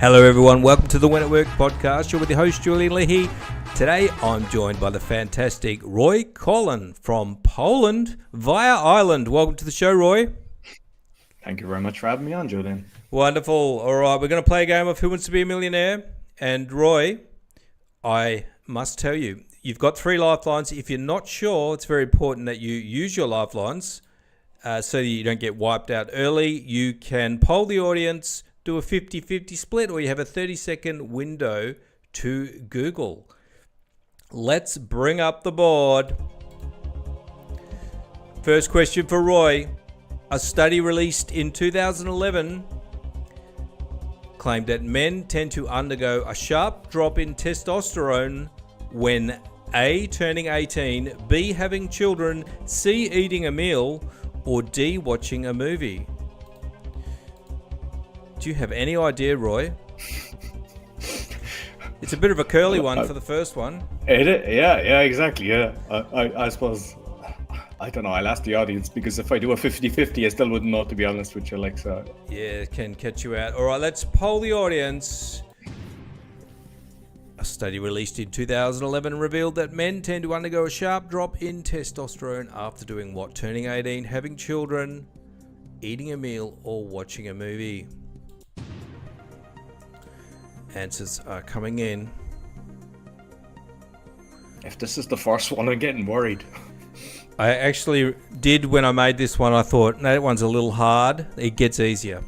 Hello everyone, welcome to the When at Work podcast. You're with your host Julian Leahy. Today I'm joined by the fantastic Roy Coughlan from Poland via Ireland. Welcome to the show, Roy. Thank you very much for having me on, Julian. Wonderful. All right, we're going to play a game of Who Wants to Be a Millionaire? And Roy, I must tell you, you've got 3 lifelines. If you're not sure, it's very important that you use your lifelines so that you don't get wiped out early. You can poll the audience, do a 50-50 split, or you have a 30-second window to Google. Let's bring up the board. First question for Roy. A study released in 2011 claimed that men tend to undergo a sharp drop in testosterone when A, turning 18, B, having children, C, eating a meal, or D, watching a movie. Do you have any idea, Roy? It's a bit of a curly one for the first one. Yeah, exactly. Yeah, I suppose, I don't know, I'll ask the audience, because if I do a 50-50, I still wouldn't know, to be honest with you. So. Yeah, it can catch you out. All right, let's poll the audience. A study released in 2011 revealed that men tend to undergo a sharp drop in testosterone after doing what? Turning 18, having children, eating a meal, or watching a movie. Answers are coming in. If this is the first one, I'm getting worried. I actually did, when I made this one, I thought, no, that one's a little hard. It gets easier.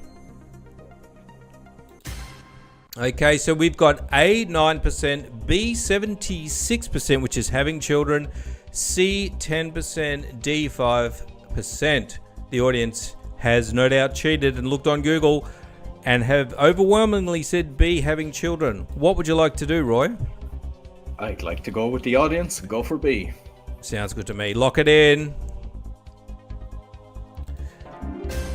Okay, so we've got A, 9%, B, 76%, which is having children, C, 10%, D, 5%. The audience has no doubt cheated and looked on Google and have overwhelmingly said B, having children. What would you like to do, Roy? I'd like to go with the audience and go for B. Sounds good to me. Lock it in.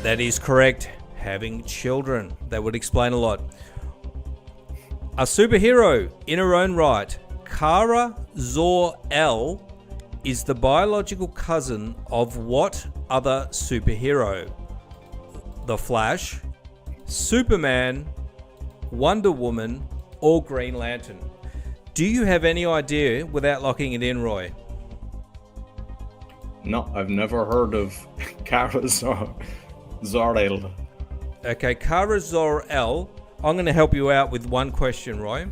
That is correct. Having children. That would explain a lot. A superhero in her own right, Kara Zor-El, is the biological cousin of what other superhero? The Flash, Superman, Wonder Woman, or Green Lantern? Do you have any idea without locking it in, Roy? No, I've never heard of Kara Zor-El. Okay, Kara Zor-El. I'm going to help you out with one question, Roy.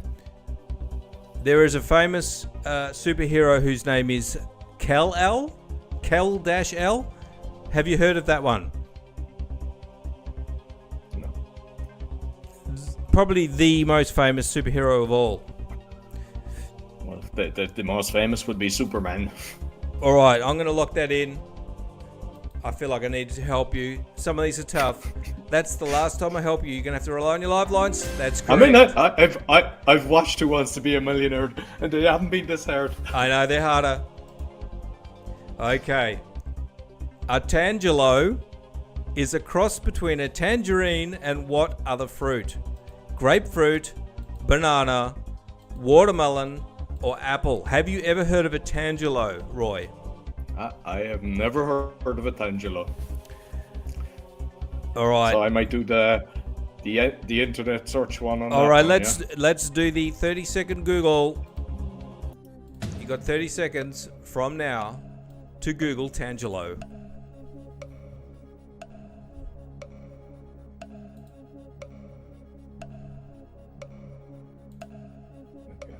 There is a famous superhero whose name is Kal-El. Kal-El. Have you heard of that one? No. Probably the most famous superhero of all. Well, the most famous would be Superman. All right, I'm going to lock that in. I feel like I need to help you. Some of these are tough. That's the last time I help you. You're going to have to rely on your lifelines. That's correct. I mean, I've watched Who Wants to Be a Millionaire, and they haven't been this hard. I know, they're harder. Okay. A tangelo is a cross between a tangerine and what other fruit? Grapefruit, banana, watermelon, or apple. Have you ever heard of a tangelo, Roy? I have never heard of a tangelo. All right. So I might do the internet search one on. All right, one, let's do the 30-second Google. You got 30 seconds from now to Google tangelo. Okay.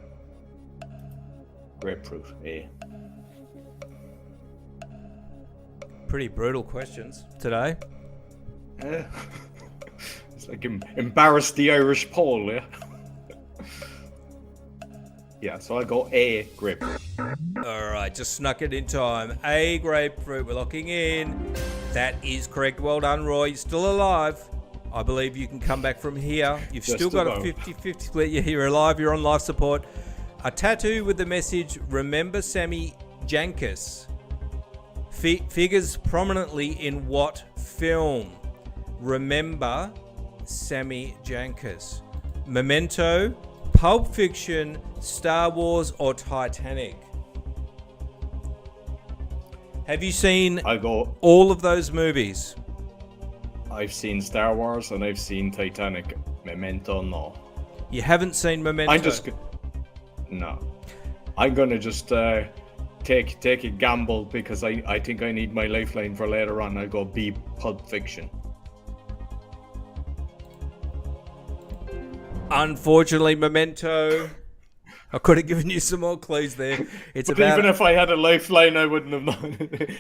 Grapefruit, A. Pretty brutal questions today. It's like embarrass the Irish poll, yeah? Yeah, so I'll go A, grapefruit. All right, just snuck it in time. A, grapefruit, we're locking in. That is correct. Well done, Roy. You're still alive. I believe you can come back from here. You've Just still got about. a 50-50 split. You're alive. You're on life support. A tattoo with the message, "Remember Sammy Jankis," figures prominently in what film? Remember Sammy Jankis. Memento, Pulp Fiction, Star Wars, or Titanic? Have you seen all of those movies? I've seen Star Wars and I've seen Titanic. Memento, no. You haven't seen Memento? No. I'm going to just take a gamble because I think I need my lifeline for later on. I'll go B, Pulp Fiction. Unfortunately, Memento. I could have given you some more clues there. It's But about... even if I had a lifeline, I wouldn't have known.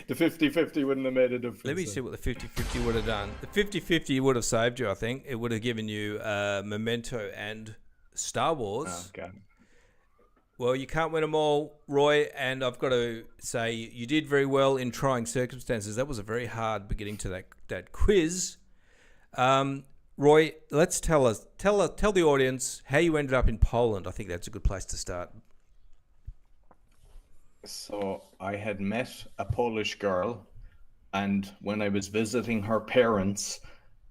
The 50-50 wouldn't have made a difference. Let me see what the 50-50 would have done. The 50-50 would have saved you, I think. It would have given you Memento and Star Wars. Oh, okay. Well, you can't win them all, Roy, and I've got to say you did very well in trying circumstances. That was a very hard beginning to that quiz. Roy, let's tell the audience how you ended up in Poland. I think that's a good place to start. So I had met a Polish girl, and when I was visiting her parents,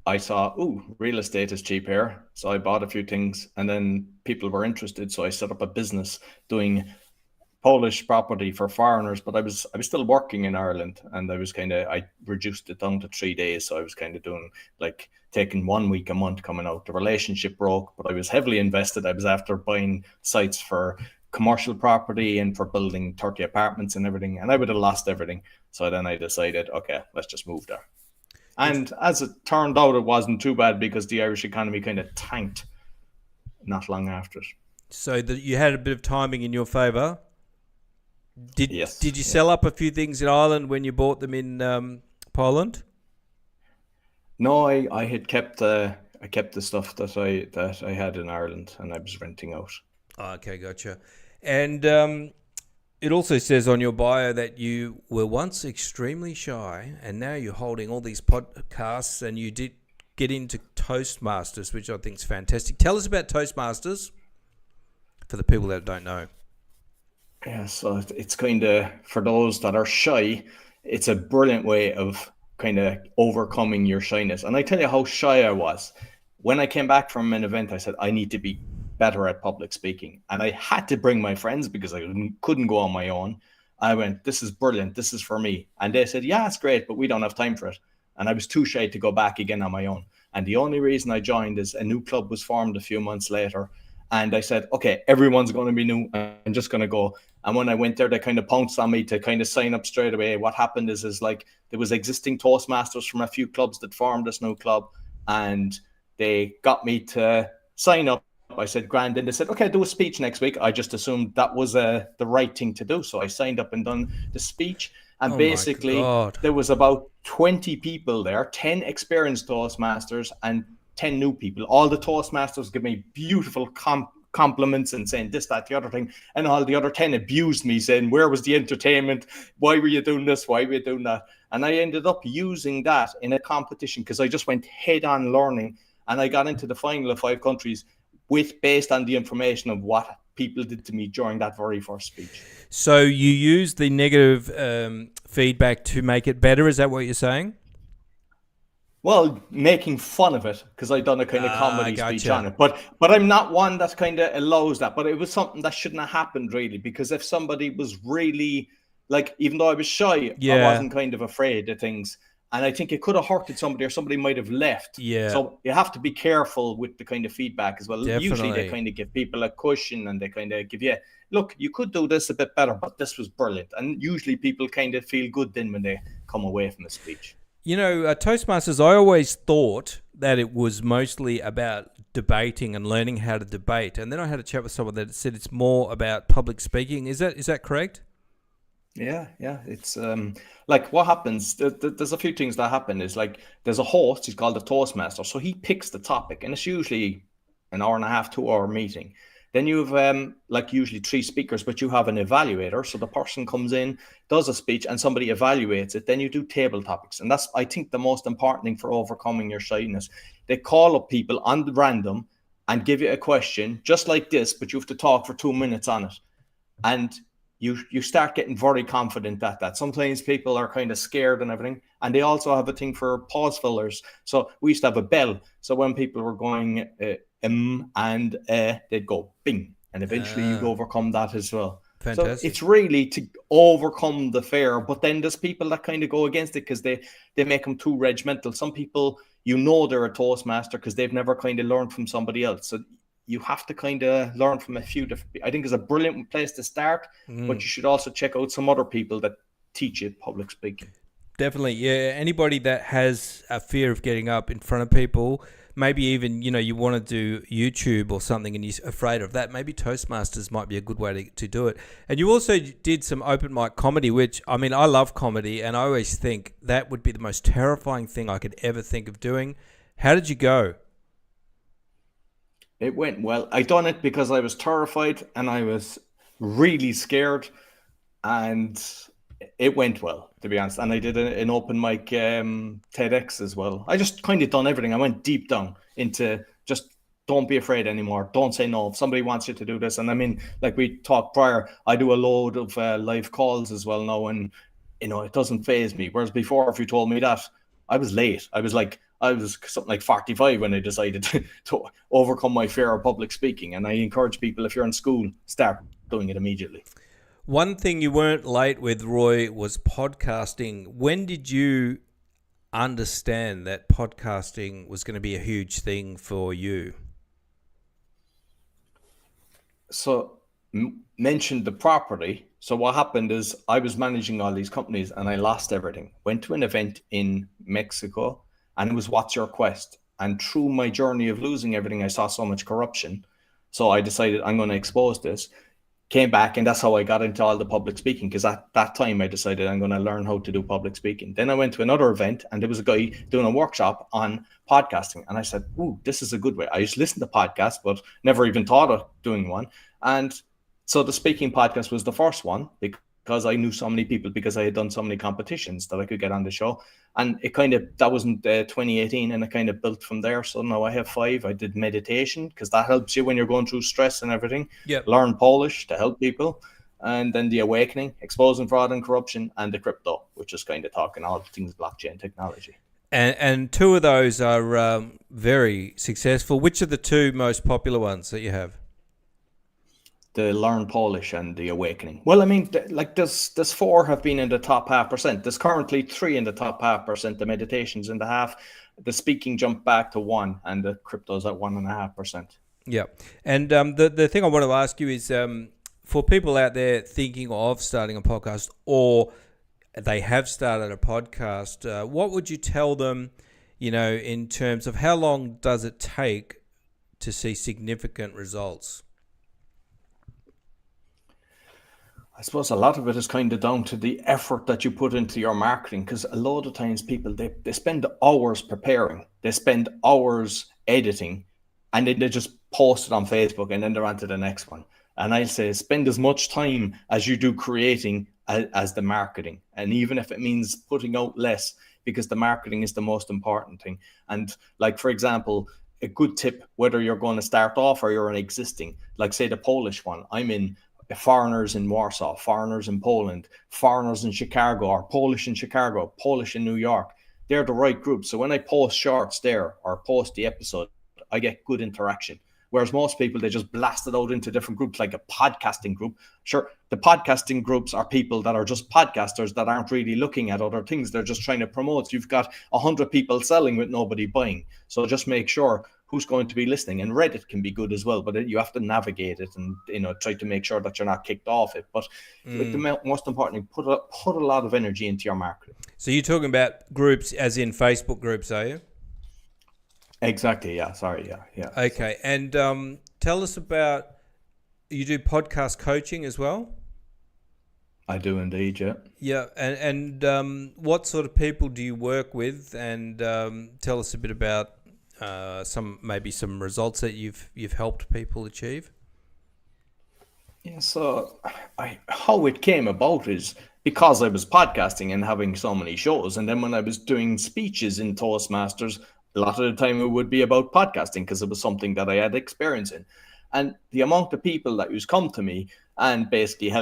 I saw, real estate is cheap here. So I bought a few things, and then people were interested. So I set up a business doing Polish property for foreigners, but I was still working in Ireland, and I reduced it down to 3 days. So I was kind of doing like taking 1 week a month coming out. The relationship broke, but I was heavily invested. I was after buying sites for commercial property and for building 30 apartments and everything, and I would have lost everything. So then I decided, okay, let's just move there. And as it turned out, it wasn't too bad because the Irish economy kind of tanked not long after it. So you had a bit of timing in your favour. Yes. Did you sell up a few things in Ireland when you bought them in Poland? No, I had kept the stuff that I had in Ireland, and I was renting out. Okay, gotcha. And it also says on your bio that you were once extremely shy, and now you're holding all these podcasts, and you did get into Toastmasters, which I think is fantastic. Tell us about Toastmasters for the people that don't know. Yeah, so it's kind of, for those that are shy, it's a brilliant way of kind of overcoming your shyness. And I tell you how shy I was. When I came back from an event, I said, I need to be better at public speaking. And I had to bring my friends because I couldn't go on my own. I went, this is brilliant. This is for me. And they said, yeah, it's great, but we don't have time for it. And I was too shy to go back again on my own. And the only reason I joined is a new club was formed a few months later. And I said, okay, everyone's going to be new. I'm just going to go. And when I went there, they kind of pounced on me to kind of sign up straight away. What happened is like there was existing Toastmasters from a few clubs that formed this new club. And they got me to sign up. I said, grand. And they said, okay, do a speech next week. I just assumed that was the right thing to do. So I signed up and done the speech. And basically, there was about 20 people there, 10 experienced Toastmasters and 10 new people. All the Toastmasters give me beautiful compliments and saying this, that, the other thing. And all the other 10 abused me, saying, where was the entertainment? Why were you doing this? Why were you doing that? And I ended up using that in a competition because I just went head on learning. And I got into the final of 5 countries based on the information of what people did to me during that very first speech. So you used the negative feedback to make it better. Is that what you're saying? Well, making fun of it because I'd done a kind of comedy speech on it. But I'm not one that kind of allows that. But it was something that shouldn't have happened, really, because if somebody was really, like, even though I was shy, I wasn't kind of afraid of things. And I think it could have hurted somebody or somebody might have left. Yeah. So you have to be careful with the kind of feedback as well. Definitely. Usually they kind of give people a cushion and they kind of give you, look, you could do this a bit better, but this was brilliant. And usually people kind of feel good then when they come away from a speech. You know, Toastmasters, I always thought that it was mostly about debating and learning how to debate. And then I had a chat with someone that said it's more about public speaking. Is that correct? Yeah. It's like what happens, there's a few things that happen is like there's a host, he's called a Toastmaster. So he picks the topic and it's usually an hour and a half, 2 hour meeting. Then you have like usually 3 speakers, but you have an evaluator. So the person comes in, does a speech and somebody evaluates it. Then you do table topics. And that's, I think, the most important thing for overcoming your shyness. They call up people on random and give you a question just like this, but you have to talk for 2 minutes on it. And you start getting very confident at that. Sometimes people are kind of scared and everything. And they also have a thing for pause fillers. So we used to have a bell. So when people were going and they'd go bing. And eventually you'd overcome that as well. Fantastic. So it's really to overcome the fear. But then there's people that kind of go against it because they make them too regimental. Some people, they're a Toastmaster because they've never kind of learned from somebody else. So you have to kind of learn from a few different. I think it's a brilliant place to start, but you should also check out some other people that teach you public speaking. Definitely, yeah. Anybody that has a fear of getting up in front of people, maybe even, you want to do YouTube or something and you're afraid of that, maybe Toastmasters might be a good way to do it. And you also did some open mic comedy, which, I mean, I love comedy, and I always think that would be the most terrifying thing I could ever think of doing. How did you go? It went well. I done it because I was terrified and I was really scared, and it went well, to be honest. And I did an open mic TEDx as well. I just kind of done everything. I went deep down into just don't be afraid anymore. Don't say no. If somebody wants you to do this, and I mean, like we talked prior, I do a load of live calls as well now, and it doesn't faze me. Whereas before, if you told me that, I was late. I was something like 45 when I decided to overcome my fear of public speaking. And I encourage people, if you're in school, start doing it immediately. One thing you weren't late with, Roy, was podcasting. When did you understand that podcasting was going to be a huge thing for you? So mentioned the property. So what happened is I was managing all these companies and I lost everything. Went to an event in Mexico and it was What's Your Quest? And through my journey of losing everything, I saw so much corruption. So I decided I'm going to expose this. Came back, and that's how I got into all the public speaking, because at that time I decided I'm going to learn how to do public speaking. Then I went to another event and there was a guy doing a workshop on podcasting. And I said, ooh, this is a good way. I used to listen to podcasts, but never even thought of doing one. And so the speaking podcast was the first one because I knew so many people, because I had done so many competitions that I could get on the show. And that wasn't 2018, and it kind of built from there. So now I have 5. I did meditation because that helps you when you're going through stress and everything. Yep. Learn Polish to help people. And then the awakening, exposing fraud and corruption, and the crypto, which is kind of talking all things blockchain technology. And 2 of those are very successful. Which are the 2 most popular ones that you have? The Learn Polish and the Awakening. Well, I mean, like there's 4 have been in the top 0.5%. There's currently 3 in the top 0.5%. The meditation's in the half. The speaking jumped back to 1, and the crypto's at 1.5%. Yeah. And the thing I want to ask you is, for people out there thinking of starting a podcast, or they have started a podcast, what would you tell them, in terms of how long does it take to see significant results? I suppose a lot of it is kind of down to the effort that you put into your marketing, because a lot of times people, they spend hours preparing, they spend hours editing, and then they just post it on Facebook and then they're on to the next one. And I say spend as much time as you do creating as the marketing. And even if it means putting out less, because the marketing is the most important thing. And like, for example, a good tip, whether you're going to start off or you're an existing, like say the Polish one, I'm in foreigners in Warsaw, foreigners in Poland, foreigners in Chicago, or Polish in Chicago, Polish in New York. They're the right group. So when I post shorts there or post the episode, I get good interaction. Whereas most people, they just blast it out into different groups, like a podcasting group. Sure, the podcasting groups are people that are just podcasters that aren't really looking at other things. They're just trying to promote. You've got 100 people selling with nobody buying. So just make sure who's going to be listening. And Reddit can be good as well, but you have to navigate it and try to make sure that you're not kicked off it. But the most important thing, put a lot of energy into your marketing. So you're talking about groups as in Facebook groups, are you? Exactly. Yeah. Sorry. Yeah. Okay. And tell us about, you do podcast coaching as well? I do indeed. Yeah. Yeah. And what sort of people do you work with? And tell us a bit about some results that you've helped people achieve. Yeah. So how it came about is because I was podcasting and having so many shows, and then when I was doing speeches in Toastmasters, a lot of the time it would be about podcasting because it was something that I had experience in. And the amount of people that used to come to me and basically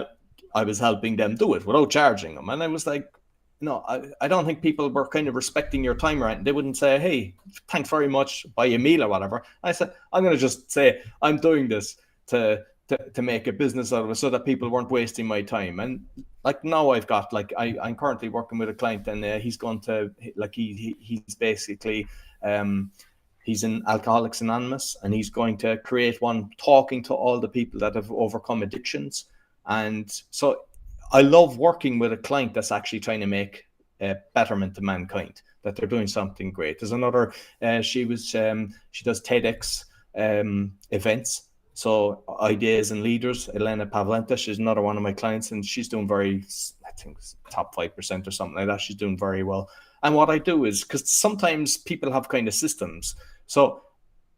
I was helping them do it without charging them. And I was like, no, I don't think people were kind of respecting your time, right? They wouldn't say, hey, thanks very much, buy a meal or whatever. I said, I'm going to just say, I'm doing this to make a business out of it so that people weren't wasting my time. And like now I've got, like, I'm currently working with a client, and he's going to, like, he's basically He's in Alcoholics Anonymous, and he's going to create one talking to all the people that have overcome addictions. And so I love working with a client that's actually trying to make a betterment to mankind, that they're doing something great. There's another, she does TEDx events. So Ideas and Leaders, Elena Pavlenta, she's another one of my clients, and she's doing I think top 5% or something like that. She's doing very well. And what I do is, because sometimes people have kind of systems. So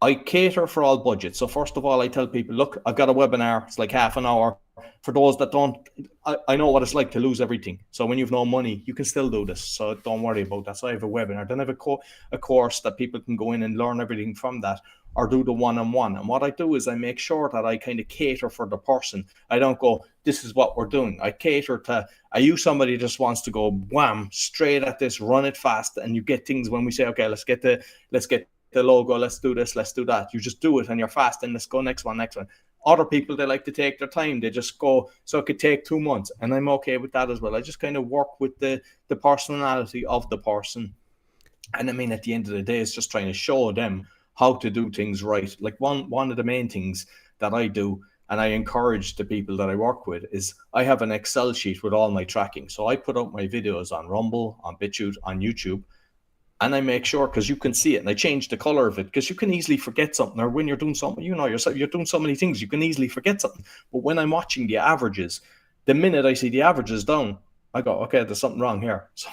I cater for all budgets. So first of all, I tell people, look, I've got a webinar. It's like half an hour. For those that don't, I know what it's like to lose everything. So when you've no money, you can still do this. So don't worry about that. So I have a webinar. Then I have a course that people can go in and learn everything from that, or do the one-on-one. And what I do is I make sure that I kind of cater for the person. I don't go, this is what we're doing. I cater to, are you somebody who just wants to go wham, straight at this, run it fast, and you get things when we say, okay, let's get the logo, let's do this, let's do that. You just do it and you're fast, and let's go next one. Other people, they like to take their time. They just go, so it could take 2 months, and I'm okay with that as well. I just kind of work with the personality of the person. And I mean, at the end of the day, it's just trying to show them how to do things right. Like one of the main things that I do, and I encourage the people that I work with, is I have an Excel sheet with all my tracking. So I put out my videos on Rumble, on BitChute, on YouTube, and I make sure, because you can see it, and I change the color of it, because you can easily forget something, or when you're doing something, you know yourself, you're doing so many things, you can easily forget something. But when I'm watching the averages, the minute I see the averages down, I go, okay, there's something wrong here. So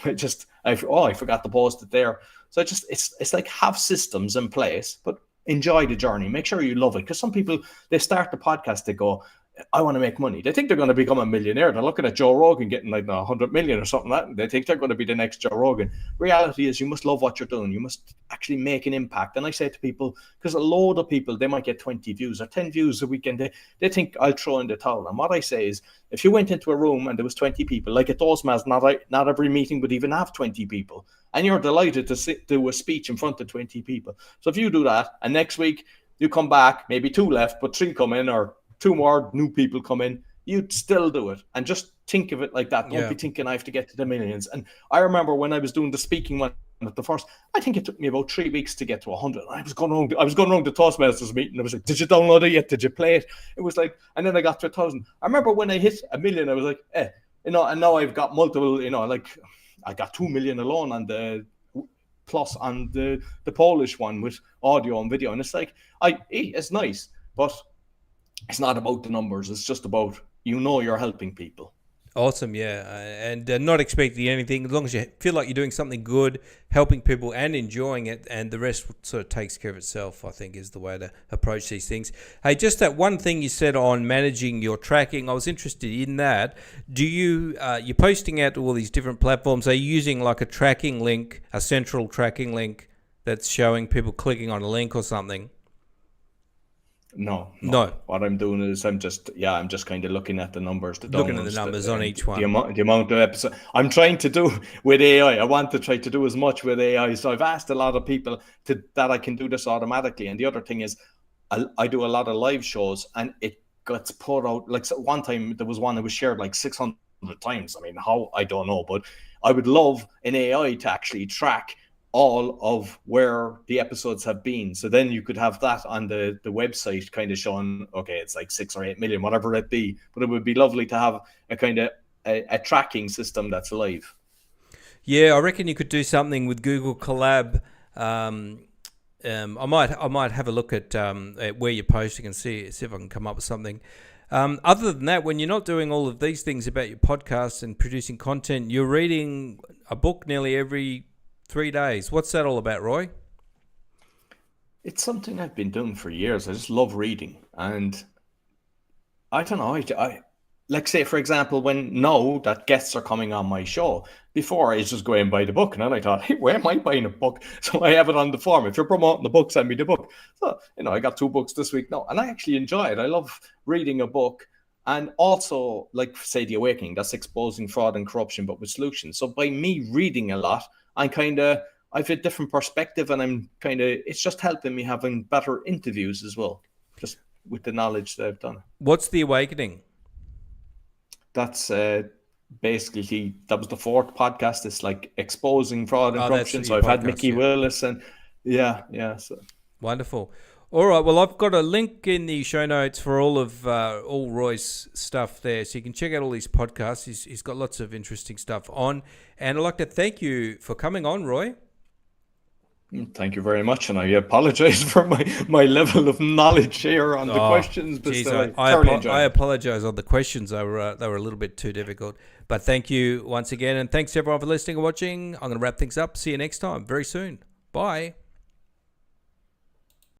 I forgot to post it there. So it's like, have systems in place, but enjoy the journey. Make sure you love it. Because some people, they start the podcast, they go, I want to make money. They think they're going to become a millionaire. They're looking at Joe Rogan getting like 100 million or something like that. They think they're going to be the next Joe Rogan. Reality is, you must love what you're doing. You must actually make an impact. And I say to people, because a load of people, they might get 20 views or 10 views a weekend. They think I'll throw in the towel. And what I say is, if you went into a room and there was 20 people, like at Toastmasters, not every meeting would even have 20 people. And you're delighted to do a speech in front of 20 people. So if you do that, and next week you come back, maybe 2 left, but 3 come in, or 2 more new people come in, you'd still do it. And just think of it like that. Don't be thinking I have to get to the millions. And I remember when I was doing the speaking one at the first, I think it took me about 3 weeks to get to 100. I was going around the Toastmasters meeting. I was like, did you download it yet? Did you play it? It was like, and then I got to 1,000. I remember when I hit 1 million, I was like, and now I've got multiple, like I got 2 million alone on the plus on the Polish one with audio and video. And it's like, it's nice, but it's not about the numbers. It's just about, you're helping people. Awesome, yeah. And not expecting anything, as long as you feel like you're doing something good, helping people and enjoying it, and the rest sort of takes care of itself, I think, is the way to approach these things. Hey, just that one thing you said on managing your tracking, I was interested in that. Do you're posting out to all these different platforms, are you using like a tracking link, a central tracking link that's showing people clicking on a link or something? No. What I'm doing is I'm just kind of looking at the numbers. Looking at the numbers on each one. The amount of episodes. I'm trying to do with AI. I want to try to do as much with AI. So I've asked a lot of people that I can do this automatically. And the other thing is, I do a lot of live shows, and it gets put out. Like, so one time there was one that was shared like 600 times. I mean, how? I don't know. But I would love an AI to actually track all of where the episodes have been. So then you could have that on the website kind of showing, okay, it's like 6 or 8 million, whatever it be. But it would be lovely to have a kind of a tracking system that's live. Yeah, I reckon you could do something with Google Collab. I might have a look at where you're posting and see if I can come up with something. Other than that, when you're not doing all of these things about your podcast and producing content, you're reading a book nearly every 3 days. What's that all about, Roy? It's something I've been doing for years. I just love reading. And I don't know, I like, say, for example, now that guests are coming on my show, before I just go and buy the book. And then I thought, hey, where am I buying a book? So I have it on the form. If you're promoting the book, send me the book. So, I got 2 books this week now. And I actually enjoy it. I love reading a book. And also, like, say, The Awakening, that's exposing fraud and corruption, but with solutions. So by me reading a lot, I've a different perspective, and it's just helping me having better interviews as well, just with the knowledge that I've done. What's The Awakening? That's basically, that was the 4th podcast. It's like exposing fraud and corruption. So I've had Mickey Willis, and so Wonderful. All right. Well, I've got a link in the show notes for all Roy's stuff there, so you can check out all his podcasts. He's got lots of interesting stuff on, and I'd like to thank you for coming on, Roy. Thank you very much, and I apologize for my level of knowledge here on the questions. But geez, still, I apologize on the questions. They were a little bit too difficult. But thank you once again, and thanks everyone for listening and watching. I'm going to wrap things up. See you next time, very soon. Bye.